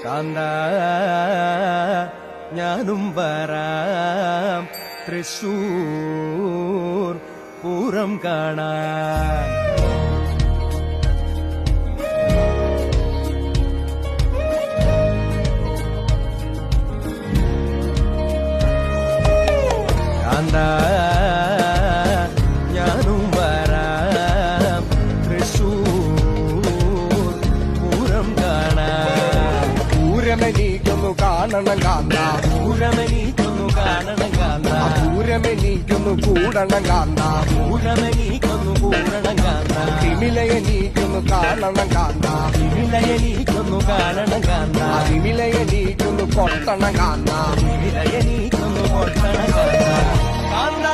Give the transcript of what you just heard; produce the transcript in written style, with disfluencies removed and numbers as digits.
കാന്ത ഞാനും വരാം തൃശൂർ പൂരം കാണാൻ. കാന്ത ഞാനും വരാം തൃശൂർ പൂരം കാണാൻ. പൂരമെനീക്കൊന്നു കാണണം കാന്ത, പൂരമെനീക്കൊന്നു കാണണം കാന്ത, പൂരമെനീക്കൊന്നു കൂടണം കാന്ത, പൂരമെനീക്കൊന്നു കൂടണം കാന്ത, തിമിലയെനീക്കൊന്നു കാണണം കാന്ത, വിലയെനീക്കൊന്നു കാണണം കാന്ത, തിമിലയെനീക്കൊന്നു കൊട്ടണം കാന്ത. വിലയെനീക്കൊന്നു കൊട്ടണം കാന്ത. കാന്ത